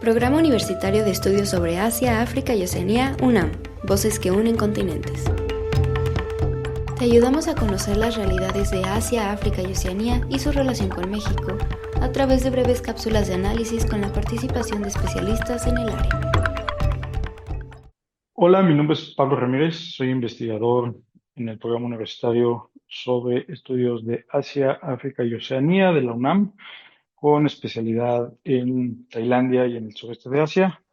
Programa Universitario de Estudios sobre Asia, África y Oceanía, UNAM. Voces que unen continentes. Te ayudamos a conocer las realidades de Asia, África y Oceanía y su relación con México, a través de breves cápsulas de análisis con la participación de especialistas en el área. Hola, mi nombre es Pablo Ramírez, soy investigador en el programa universitario sobre estudios de Asia, África y Oceanía de la UNAM, con especialidad en Tailandia y en el sureste de Asia.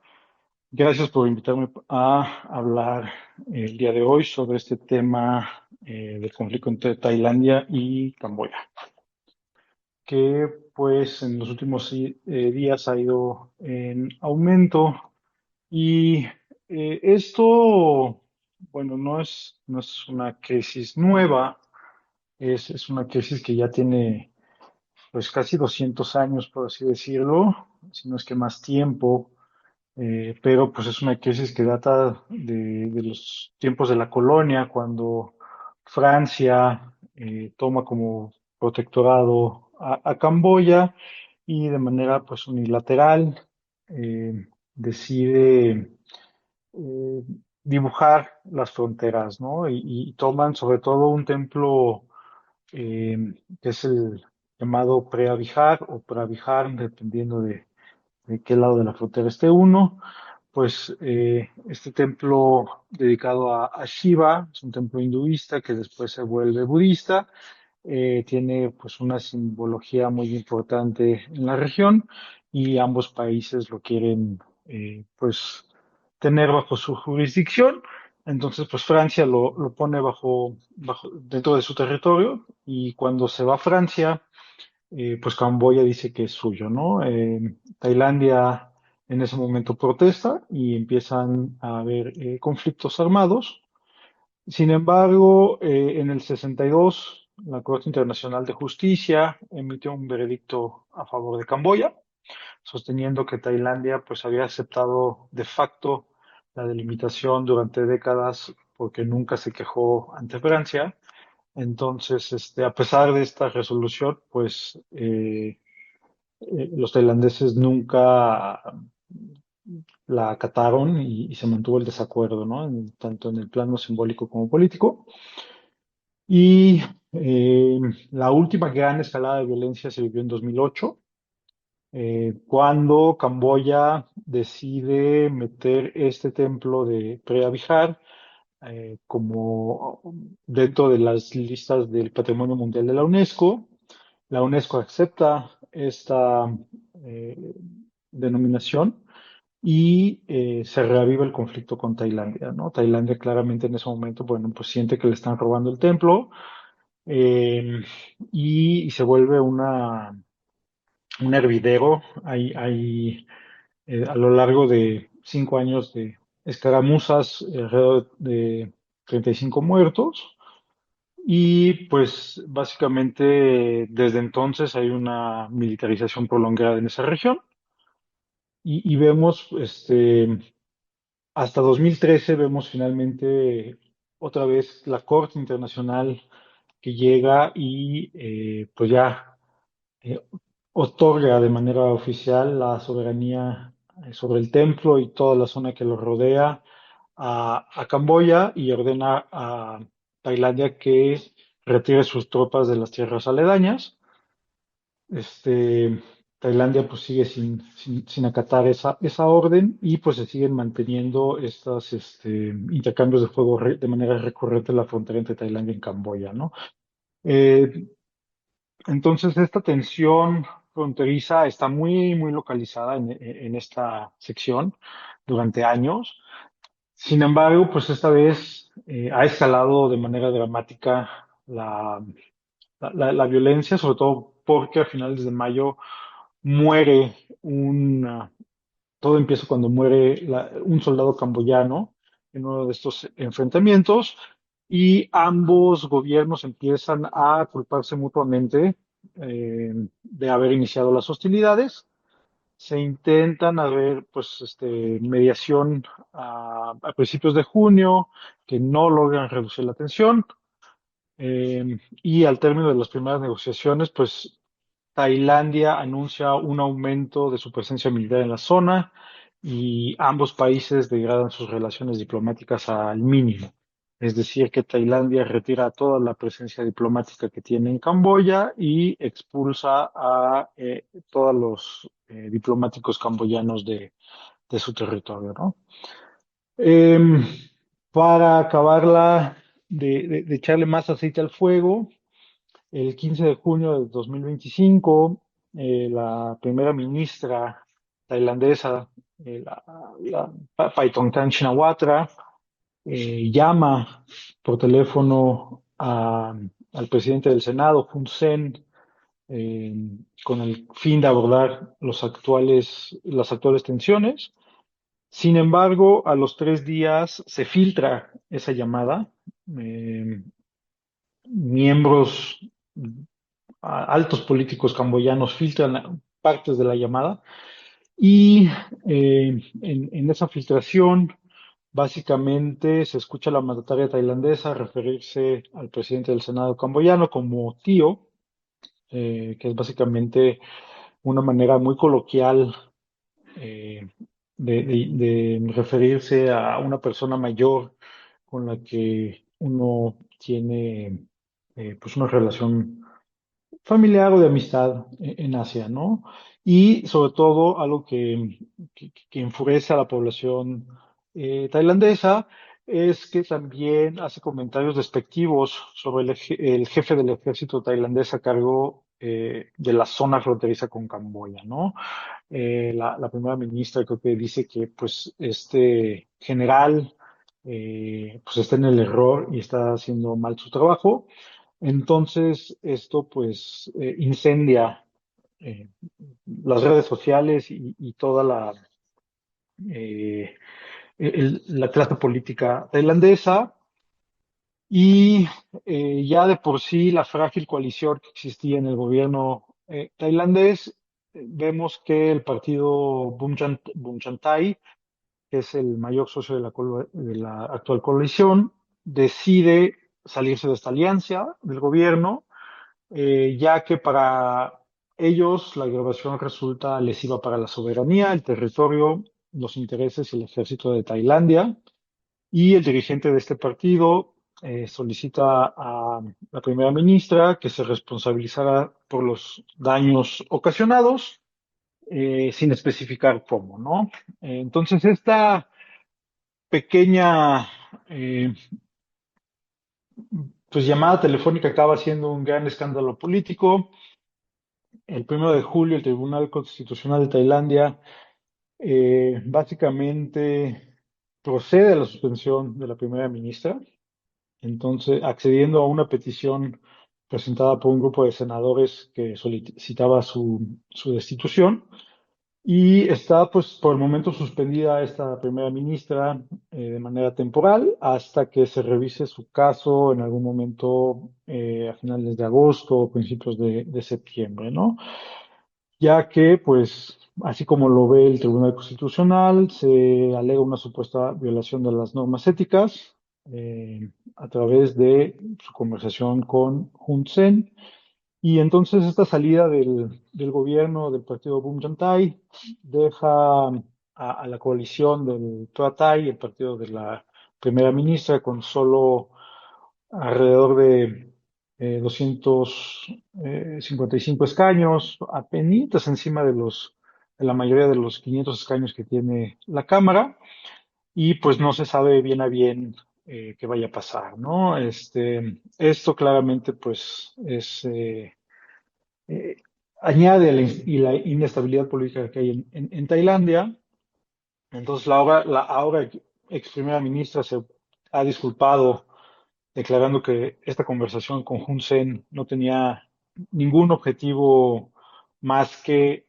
Gracias por invitarme a hablar el día de hoy sobre este tema del conflicto entre Tailandia y Camboya, que pues en los últimos días ha ido en aumento. Y esto, bueno, no es una crisis nueva, es una crisis que ya tiene pues casi 200 años, por así decirlo, si no es que más tiempo, pero pues es una crisis que data de los tiempos de la colonia, cuando Francia toma como protectorado a Camboya y de manera pues unilateral decide eh, dibujar las fronteras, ¿no? Y toman sobre todo un templo eh, que es el llamado Preavijar o Pravijar, dependiendo de qué lado de la frontera esté uno. Pues este templo dedicado a Shiva, es un templo hinduista que después se vuelve budista, tiene pues una simbología muy importante en la región y ambos países lo quieren pues tener bajo su jurisdicción. Entonces pues Francia lo pone dentro de su territorio y cuando se va a Francia pues Camboya dice que es suyo, ¿no? Tailandia en ese momento protesta y empiezan a haber conflictos armados. Sin embargo, en el 62, la Corte Internacional de Justicia emitió un veredicto a favor de Camboya, sosteniendo que Tailandia pues había aceptado de facto la delimitación durante décadas porque nunca se quejó ante Francia. Entonces, a pesar de esta resolución, pues los tailandeses nunca la acataron y se mantuvo el desacuerdo, ¿no? Tanto en el plano simbólico como político. Y eh, la última gran escalada de violencia se vivió en 2008, cuando Camboya decide meter este templo de Preah Vihear como dentro de las listas del Patrimonio Mundial de la UNESCO. La UNESCO acepta esta eh, denominación y se reaviva el conflicto con Tailandia, ¿no? Tailandia claramente en ese momento, bueno, pues siente que le están robando el templo eh, y se vuelve un hervidero. A lo largo de 5 años de escaramuzas, alrededor de 35 muertos. Y pues básicamente desde entonces hay una militarización prolongada en esa región y vemos, hasta 2013 vemos finalmente otra vez la Corte Internacional que llega y pues ya eh, otorga de manera oficial la soberanía sobre el templo y toda la zona que lo rodea a Camboya y ordena a Tailandia que retire sus tropas de las tierras aledañas. Este, Tailandia pues sigue sin acatar esa orden y pues se siguen manteniendo estos intercambios de fuego de manera recurrente en la frontera entre Tailandia y Camboya, ¿no? Eh, entonces, esta tensión fronteriza está muy, muy localizada en esta sección durante años. Sin embargo, pues esta vez ha escalado de manera dramática la violencia, sobre todo porque a finales de mayo muere todo empieza cuando muere un soldado camboyano en uno de estos enfrentamientos y ambos gobiernos empiezan a culparse mutuamente de haber iniciado las hostilidades. Se intentan haber, pues, mediación a principios de junio, que no logran reducir la tensión. Y al término de las primeras negociaciones, pues Tailandia anuncia un aumento de su presencia militar en la zona y ambos países degradan sus relaciones diplomáticas al mínimo. Es decir, que Tailandia retira toda la presencia diplomática que tiene en Camboya y expulsa a todos los diplomáticos camboyanos de su territorio, ¿no? Em, para acabarla de echarle más aceite al fuego, el 15 de junio de 2025, la primera ministra tailandesa, Paetongtarn Shinawatra, llama por teléfono al presidente del Senado, Hun Sen, eh, con el fin de abordar las actuales tensiones. Sin embargo, a los 3 días se filtra esa llamada. eh, Miembros altos políticos camboyanos filtran partes de la llamada y en esa filtración básicamente se escucha a la mandataria tailandesa referirse al presidente del Senado camboyano como tío, que es básicamente una manera muy coloquial eh, de referirse a una persona mayor con la que uno tiene pues una relación familiar o de amistad en Asia, ¿no? Y sobre todo algo que enfurece a la población tailandesa es que también hace comentarios despectivos sobre el jefe del ejército tailandés a cargo de la zona fronteriza con Camboya, ¿no? La primera ministra creo que dice que pues este general pues está en el error y está haciendo mal su trabajo. Entonces esto pues incendia eh, las redes sociales y toda eh, la clase política tailandesa y ya de por sí la frágil coalición que existía en el gobierno tailandés, vemos que el partido Bumjan Thai, que es el mayor socio de la actual coalición, decide salirse de esta alianza del gobierno, ya que para ellos la grabación resulta lesiva para la soberanía, el territorio, los intereses y el ejército de Tailandia. Y el dirigente de este partido solicita a la primera ministra que se responsabilizara por los daños ocasionados, sin especificar cómo, ¿no? Entonces, esta pequeña pues llamada telefónica acaba siendo un gran escándalo político. El 1 de julio, el Tribunal Constitucional de Tailandia básicamente procede a la suspensión de la primera ministra. Entonces, accediendo a una petición presentada por un grupo de senadores que solicitaba su destitución, y está, pues, por el momento suspendida esta primera ministra de manera temporal hasta que se revise su caso en algún momento a finales de agosto o principios de septiembre, ¿no? Ya que, pues, así como lo ve el Tribunal Constitucional, se alega una supuesta violación de las normas éticas a través de su conversación con Hun Sen. Y entonces esta salida del gobierno del partido Bum Thai deja a la coalición del Tua Thai, el partido de la primera ministra, con solo alrededor de 255 escaños, apenas encima de la mayoría de los 500 escaños que tiene la Cámara, y pues no se sabe bien a bien qué vaya a pasar, ¿no? Esto claramente pues eh, añade la inestabilidad política que hay en Tailandia. Entonces la ahora ex primera ministra se ha disculpado declarando que esta conversación con Hun Sen no tenía ningún objetivo más que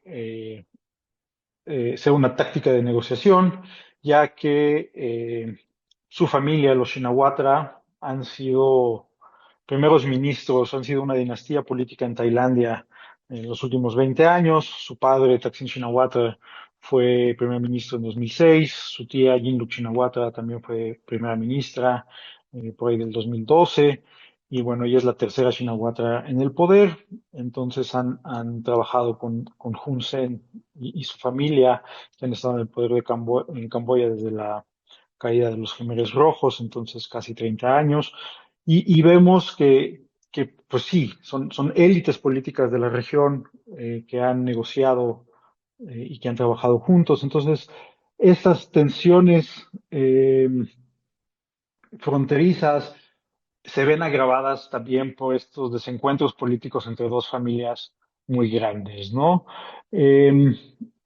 ser una táctica de negociación, ya que su familia, los Shinawatra, han sido primeros ministros, han sido una dinastía política en Tailandia en los últimos 20 años. Su padre, Thaksin Shinawatra, fue primer ministro en 2006. Su tía, Yingluck Shinawatra, también fue primera ministra por ahí del 2012. y bueno, ella es la tercera Shinawatra en el poder, entonces han trabajado con Hun Sen y su familia, que han estado en el poder de en Camboya desde la caída de los Gemeres Rojos, entonces casi 30 años, y vemos que, pues sí, son élites políticas de la región que han negociado y que han trabajado juntos, entonces estas tensiones fronterizas se ven agravadas también por estos desencuentros políticos entre dos familias muy grandes, ¿no? Eh,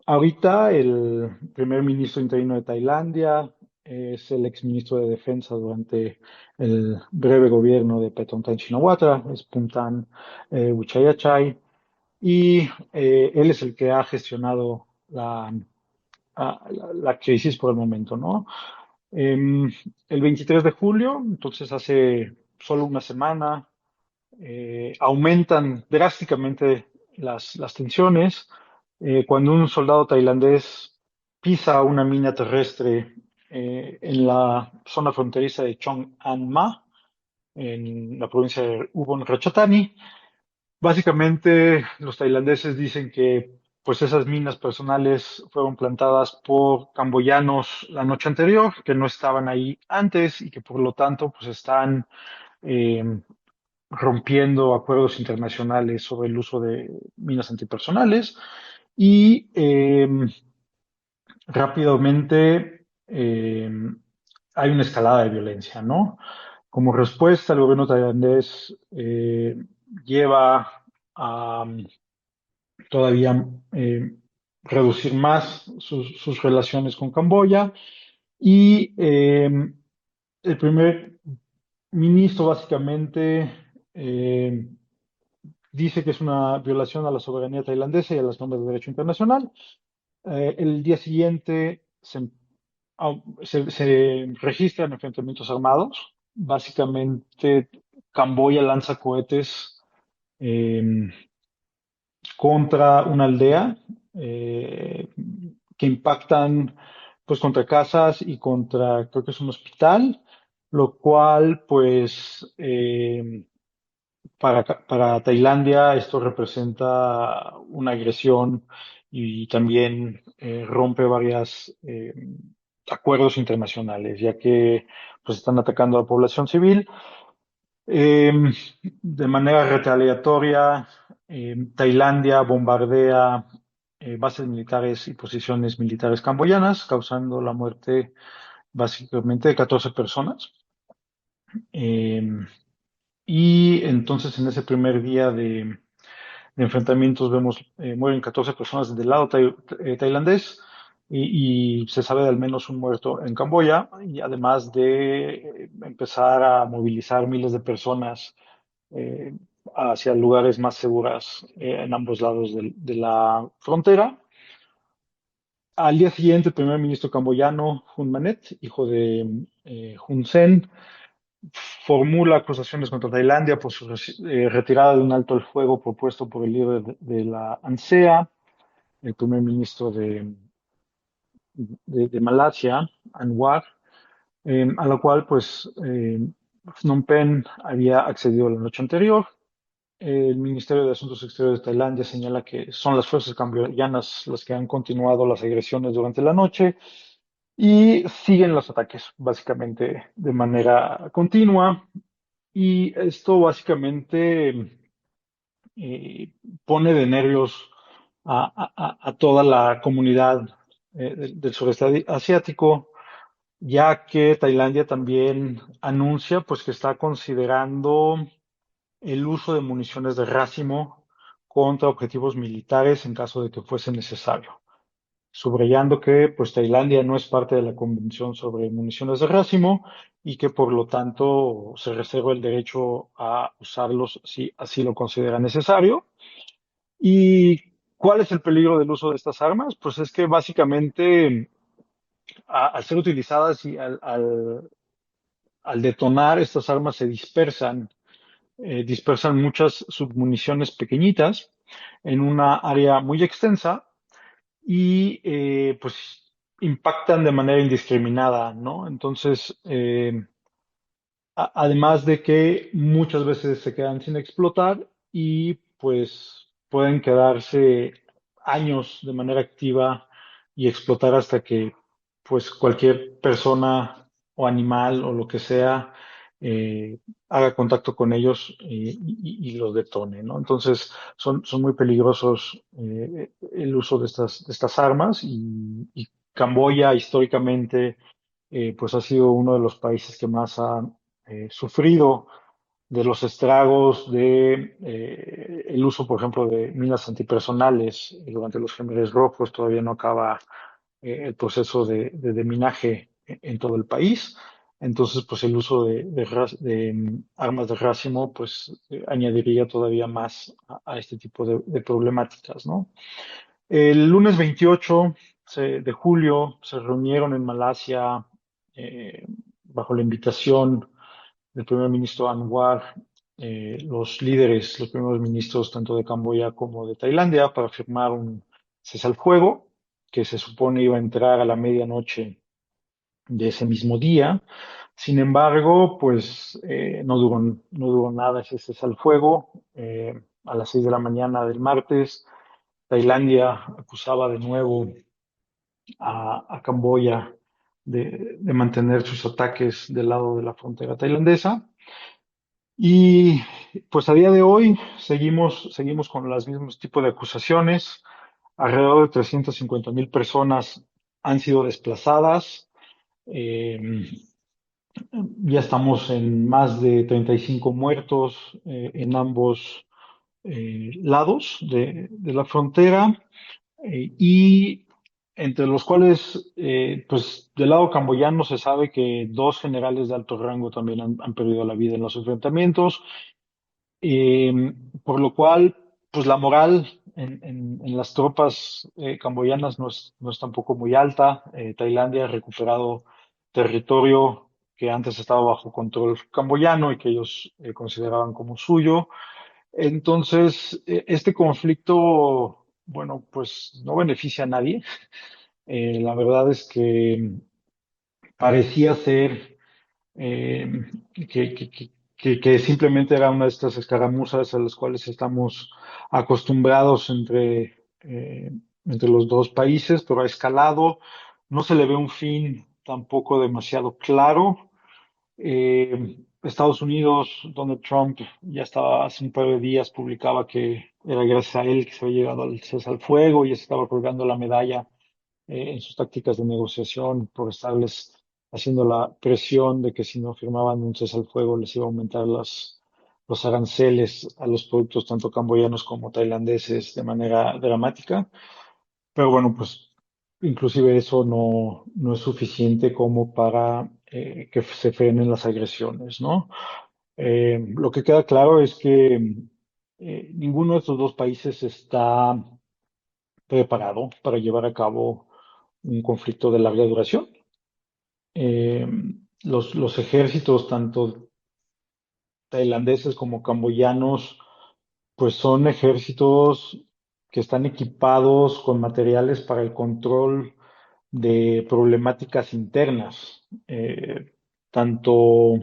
Ahorita el primer ministro interino de Tailandia es el exministro de Defensa durante el breve gobierno de Paetongtarn Shinawatra, es Phumtham Wechayachai, y él es el que ha gestionado la crisis por el momento, ¿no? Eh, el 23 de julio, entonces hace solo una semana, aumentan drásticamente las tensiones cuando un soldado tailandés pisa una mina terrestre en la zona fronteriza de Chong An Ma, en la provincia de Ubon Ratchathani. Básicamente, los tailandeses dicen que pues esas minas personales fueron plantadas por camboyanos la noche anterior, que no estaban ahí antes y que por lo tanto pues están eh, rompiendo acuerdos internacionales sobre el uso de minas antipersonales y rápidamente hay una escalada de violencia, ¿no? Como respuesta, el gobierno tailandés lleva a todavía reducir más sus relaciones con Camboya y el primer ministro básicamente dice que es una violación a la soberanía tailandesa y a las normas de derecho internacional. El día siguiente se registran enfrentamientos armados. Básicamente, Camboya lanza cohetes eh, contra una aldea eh, que impactan pues contra casas y contra, creo que es un hospital, lo cual pues para Tailandia esto representa una agresión y también rompe varios acuerdos internacionales, ya que pues están atacando a la población civil. Eh, de manera retaliatoria, Tailandia bombardea bases militares y posiciones militares camboyanas, causando la muerte básicamente de 14 personas. Eh, y entonces en ese primer día de enfrentamientos vemos, mueren 14 personas del lado tailandés y se sabe de al menos un muerto en Camboya, y además de empezar a movilizar miles de personas eh, hacia lugares más seguras en ambos lados de la frontera. Al día siguiente, el primer ministro camboyano, Hun Manet, hijo de Hun Sen, formula acusaciones contra Tailandia por su retirada de un alto el fuego propuesto por el líder de la ANSEA, el primer ministro de Malasia, Anwar, a la cual pues Phnom Penh había accedido la noche anterior. El Ministerio de Asuntos Exteriores de Tailandia señala que son las fuerzas camboyanas las que han continuado las agresiones durante la noche y siguen los ataques básicamente de manera continua. Y esto básicamente eh, pone de nervios a toda la comunidad del sureste asiático, ya que Tailandia también anuncia pues que está considerando el uso de municiones de racimo contra objetivos militares en caso de que fuese necesario, subrayando que pues Tailandia no es parte de la Convención sobre Municiones de Racimo y que por lo tanto se reserva el derecho a usarlos si así lo considera necesario. ¿Y cuál es el peligro del uso de estas armas? Pues es que básicamente al ser utilizadas y al detonar estas armas se dispersan muchas submuniciones pequeñitas en una área muy extensa y pues impactan de manera indiscriminada, ¿no? Entonces, además de que muchas veces se quedan sin explotar y pues pueden quedarse años de manera activa y explotar hasta que pues cualquier persona o animal o lo que sea eh, haga contacto con ellos y los detone, ¿no? Entonces son muy peligrosos el uso de estas armas y Camboya históricamente pues ha sido uno de los países que más ha sufrido de los estragos de el uso, por ejemplo, de minas antipersonales durante los Gémeres Rojos. Todavía no acaba el proceso de minaje en todo el país. Entonces, pues el uso de armas de racimo, pues añadiría todavía más a este tipo de problemáticas, ¿no? El lunes 28 de julio se reunieron en Malasia bajo la invitación del primer ministro Anwar, los primeros ministros tanto de Camboya como de Tailandia para firmar un cese al fuego que se supone iba a entrar a la medianoche de ese mismo día. Sin embargo, pues no duró nada ese cese al fuego. A las 6 de la mañana del martes, Tailandia acusaba de nuevo a Camboya de mantener sus ataques del lado de la frontera tailandesa. Y pues a día de hoy seguimos con los mismos tipos de acusaciones. Alrededor de 350.000 personas han sido desplazadas. Eh, ya estamos en más de 35 muertos en ambos lados de la frontera. Y entre los cuales, pues del lado camboyano se sabe que dos generales de alto rango también han perdido la vida en los enfrentamientos, por lo cual, pues la moral en las tropas camboyanas no es tampoco muy alta. Tailandia ha recuperado territorio que antes estaba bajo control camboyano y que ellos consideraban como suyo. Entonces, este conflicto, bueno, pues no beneficia a nadie. La verdad es que parecía ser eh, que, que- que- que simplemente era una de estas escaramuzas a las cuales estamos acostumbrados entre los dos países, pero ha escalado. No se le ve un fin tampoco demasiado claro. Estados Unidos, Donald Trump, ya estaba hace un par de días, publicaba que era gracias a él que se había llegado al cese al fuego y ya se estaba colgando la medalla en sus tácticas de negociación por estarles haciendo la presión de que si no firmaban un cese al fuego les iba a aumentar los aranceles a los productos tanto camboyanos como tailandeses de manera dramática. Pero bueno, pues inclusive eso no es suficiente como para que se frenen las agresiones, ¿no? Lo que queda claro es que ninguno de estos dos países está preparado para llevar a cabo un conflicto de larga duración. Eh, los ejércitos, tanto tailandeses como camboyanos, pues son ejércitos que están equipados con materiales para el control de problemáticas internas. Tanto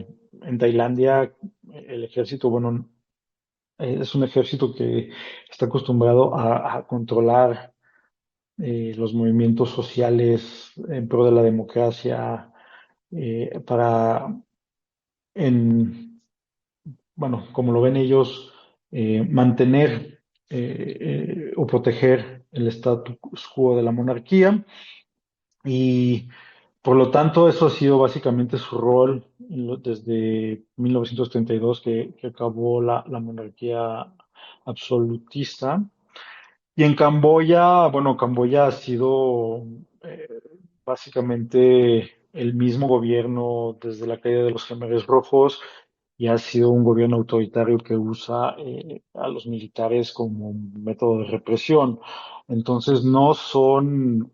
en Tailandia, el ejército, bueno, es un ejército que está acostumbrado a controlar los movimientos sociales en pro de la democracia, para, en, bueno, como lo ven ellos, mantener o proteger el status quo de la monarquía. Y por lo tanto, eso ha sido básicamente su rol desde 1932, que acabó la monarquía absolutista. Y en Camboya, bueno, Camboya ha sido eh, básicamente el mismo gobierno desde la caída de los Khmeres Rojos y ha sido un gobierno autoritario que usa a los militares como método de represión. Entonces, no son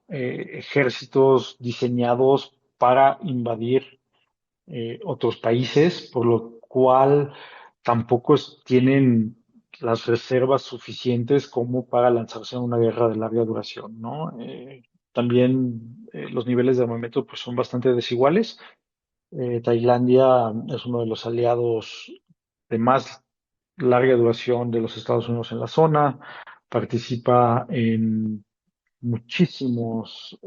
ejércitos diseñados para invadir otros países, por lo cual tampoco tienen las reservas suficientes como para lanzarse a una guerra de larga duración, ¿no? También los niveles de armamento pues, son bastante desiguales. Tailandia es uno de los aliados de más larga duración de los Estados Unidos en la zona, participa en muchísimos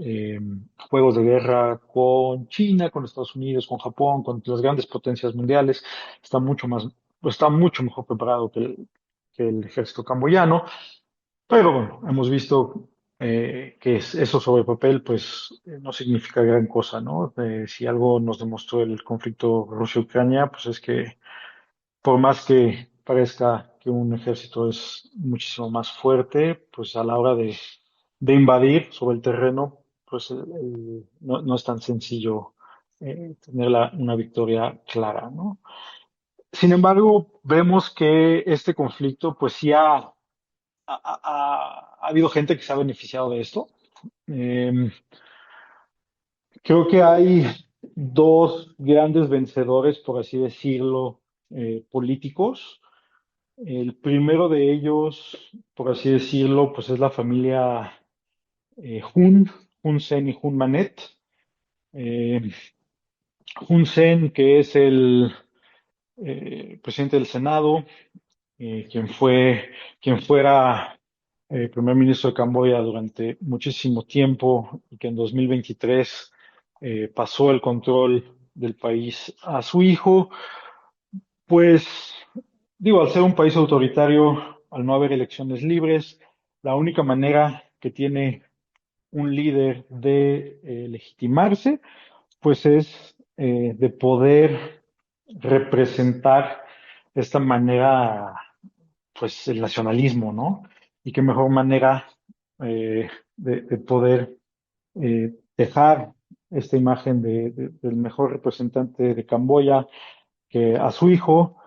juegos de guerra con China, con Estados Unidos, con Japón, con las grandes potencias mundiales. Está mucho más, está mucho mejor preparado que el ejército camboyano. Pero bueno, hemos visto que eso sobre papel, pues no significa gran cosa, ¿no? Si algo nos demostró el conflicto Rusia-Ucrania, pues es que por más que parezca que un ejército es muchísimo más fuerte, pues a la hora de invadir sobre el terreno, pues no es tan sencillo tener una victoria clara, ¿no? Sin embargo, vemos que este conflicto, pues sí ha habido gente que se ha beneficiado de esto. Eh, Creo que hay dos grandes vencedores, por así decirlo, políticos. El primero de ellos, por así decirlo, pues es la familia Hun Sen y Hun Manet. Eh, Hun Sen, que es el presidente del Senado, quien fuera primer ministro de Camboya durante muchísimo tiempo y que en 2023 pasó el control del país a su hijo, pues digo, al ser un país autoritario, al no haber elecciones libres, la única manera que tiene un líder de legitimarse, pues es de poder representar de esta manera pues el nacionalismo, ¿no? Y qué mejor manera de poder dejar esta imagen del mejor representante de Camboya que a su hijo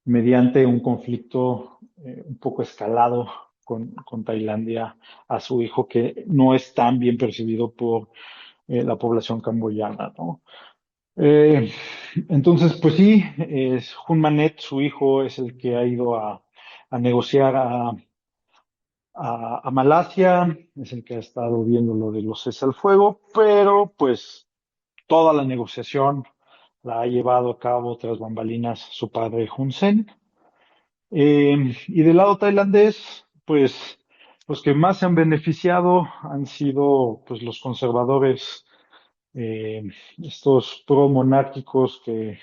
mediante un conflicto un poco escalado con Tailandia a su hijo que no es tan bien percibido por la población camboyana, ¿no? Eh, entonces, pues sí, es Hun Manet, su hijo, es el que ha ido a negociar a Malasia, es el que ha estado viendo lo de los cese al fuego, pero pues toda la negociación la ha llevado a cabo tras bambalinas su padre Hun Sen. Y del lado tailandés, pues los que más se han beneficiado han sido pues los conservadores, eh, estos pro-monárquicos que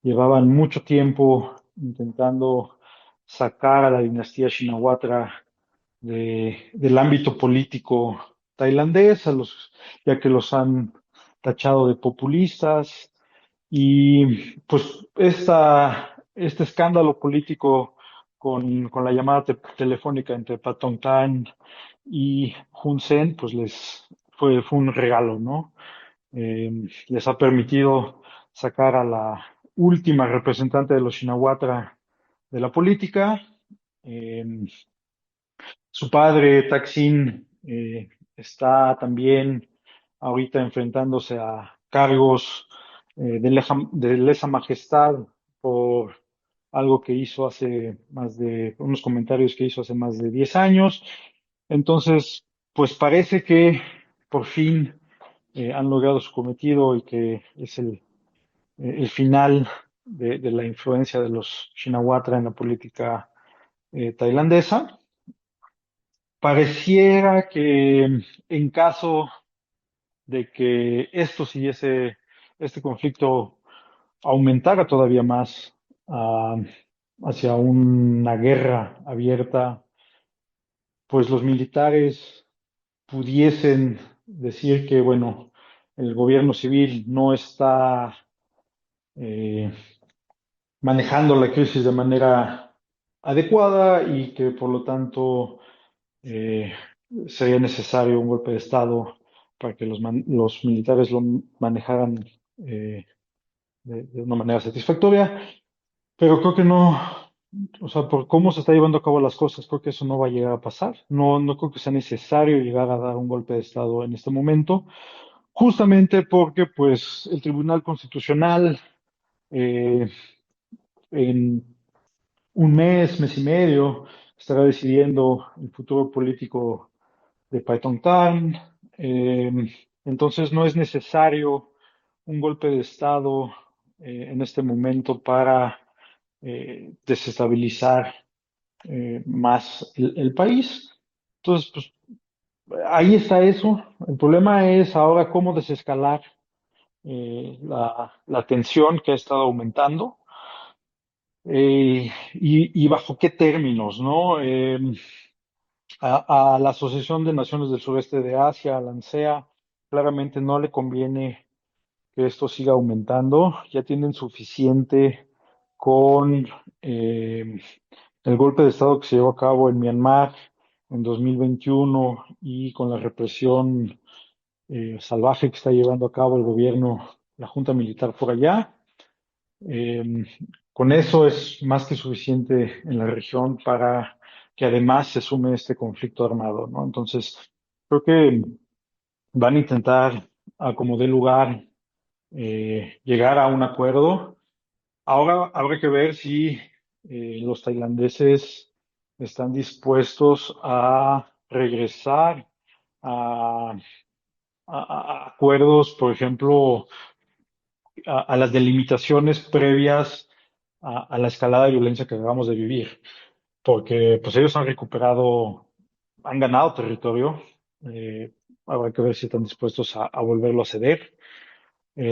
llevaban mucho tiempo intentando sacar a la dinastía Shinawatra del ámbito político tailandés, ya que los han tachado de populistas. Y pues este escándalo político con la llamada telefónica entre Patong Tan y Hun Sen, pues fue un regalo, ¿no? Eh, Les ha permitido sacar a la última representante de los Shinawatra de la política. Eh, Su padre, Taksin, está también ahorita enfrentándose a cargos de lesa majestad por algo que hizo unos comentarios que hizo hace más de 10 años. Entonces, pues parece que por fin han logrado su cometido y que es el final de la influencia de los Shinawatra en la política tailandesa. Pareciera que en caso de que este conflicto aumentara todavía más ah, hacia una guerra abierta, pues los militares pudiesen decir que, bueno, el gobierno civil no está eh, manejando la crisis de manera adecuada y que por lo tanto eh, sería necesario un golpe de Estado para que los militares lo manejaran de una manera satisfactoria, pero creo que no, o sea, por cómo se está llevando a cabo las cosas, creo que eso no va a llegar a pasar. No creo que sea necesario llegar a dar un golpe de Estado en este momento, justamente porque pues el Tribunal Constitucional eh, en un mes y medio, estará decidiendo el futuro político de Python Time. Entonces no es necesario un golpe de Estado en este momento para desestabilizar más el país. Entonces, pues ahí está eso. El problema es ahora cómo desescalar la tensión que ha estado aumentando y bajo qué términos, ¿no? A la Asociación de Naciones del Sureste de Asia, a la ANSEA, claramente no le conviene que esto siga aumentando. Ya tienen suficiente con el golpe de Estado que se llevó a cabo en Myanmar en 2021 y con la represión salvaje que está llevando a cabo el gobierno, la junta militar por allá. Eh, con eso es más que suficiente en la región para que además se sume este conflicto armado, ¿no? Entonces, creo que van a intentar, a como dé lugar, llegar a un acuerdo. Ahora habrá que ver si los tailandeses están dispuestos a regresar a, a acuerdos, por ejemplo, a las delimitaciones previas a la escalada de violencia que acabamos de vivir, porque pues ellos han recuperado, han ganado territorio. eh, Habrá que ver si están dispuestos a volverlo a ceder,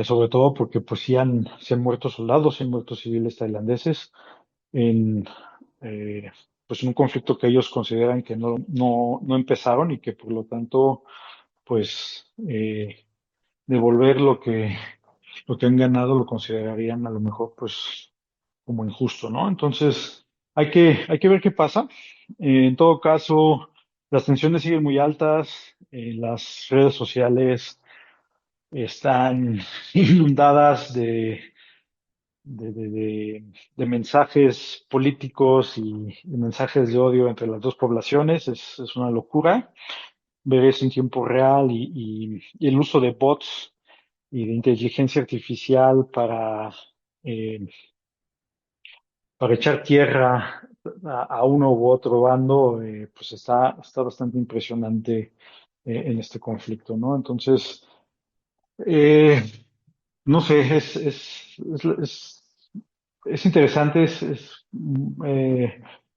sobre todo porque pues se han muerto soldados, se han muerto civiles tailandeses en, eh, pues en un conflicto que ellos consideran que no empezaron y que por lo tanto pues devolver lo que han ganado lo considerarían a lo mejor pues como injusto, ¿no? Entonces hay que ver qué pasa. En todo caso, las tensiones siguen muy altas, las redes sociales están inundadas de mensajes políticos y mensajes de odio entre las dos poblaciones. Es una locura ver eso en tiempo real y el uso de bots y de inteligencia artificial eh, para echar tierra a uno u otro bando, pues está bastante impresionante en este conflicto, ¿no? Entonces, eh, no sé, es interesante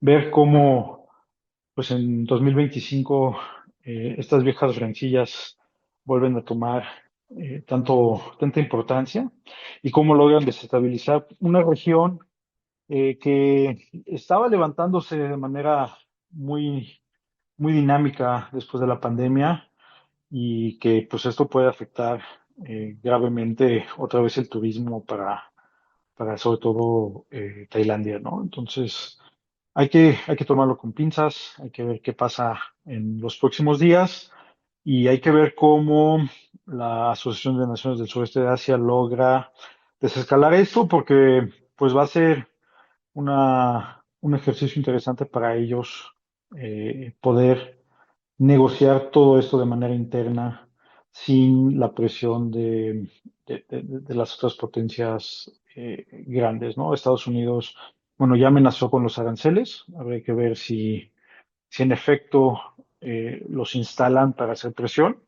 ver cómo, pues en 2025, estas viejas rencillas vuelven a tomar tanta importancia y cómo logran desestabilizar una región que estaba levantándose de manera muy, muy dinámica después de la pandemia y que pues esto puede afectar gravemente otra vez el turismo para sobre todo Tailandia, ¿no? Entonces hay que tomarlo con pinzas, hay que ver qué pasa en los próximos días y hay que ver cómo la Asociación de Naciones del Sureste de Asia logra desescalar esto porque pues va a ser un ejercicio interesante para ellos poder negociar todo esto de manera interna sin la presión de las otras potencias grandes, ¿no? Estados Unidos, bueno, ya amenazó con los aranceles, habrá que ver si en efecto los instalan para hacer presión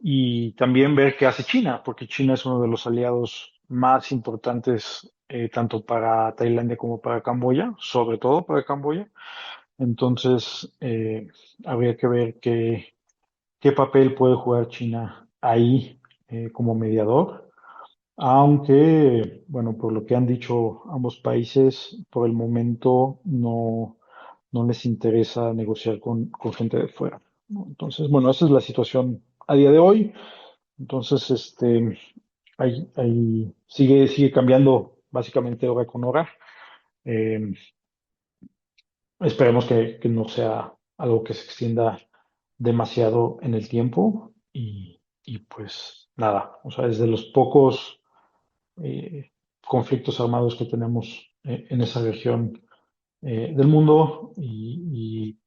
y también ver qué hace China, porque China es uno de los aliados más importantes tanto para Tailandia como para Camboya, sobre todo para Camboya. Entonces, habría que ver qué papel puede jugar China ahí como mediador, aunque, bueno, por lo que han dicho ambos países, por el momento no les interesa negociar con gente de fuera, ¿no? Entonces, bueno, esa es la situación a día de hoy. Entonces, ahí sigue cambiando básicamente hora con hora. Eh, Esperemos que no sea algo que se extienda demasiado en el tiempo y pues nada, o sea, es de los pocos eh, conflictos armados que tenemos en esa región del mundo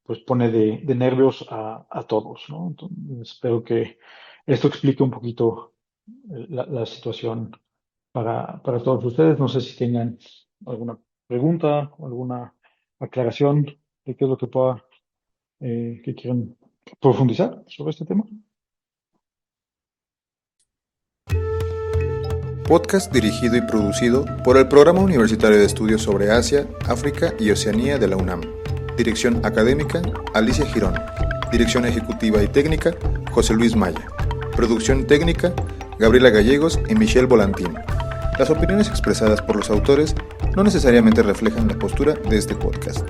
pues pone de nervios a todos, ¿no? Entonces, espero que esto explique un poquito la situación para todos ustedes. No sé si tengan alguna pregunta o alguna aclaración de qué es lo que que quieran profundizar sobre este tema. Podcast dirigido y producido por el Programa Universitario de Estudios sobre Asia, África y Oceanía de la UNAM. Dirección académica, Alicia Girón. Dirección ejecutiva y técnica, José Luis Maya. Producción técnica, Gabriela Gallegos y Michelle Volantín. Las opiniones expresadas por los autores no necesariamente reflejan la postura de este podcast.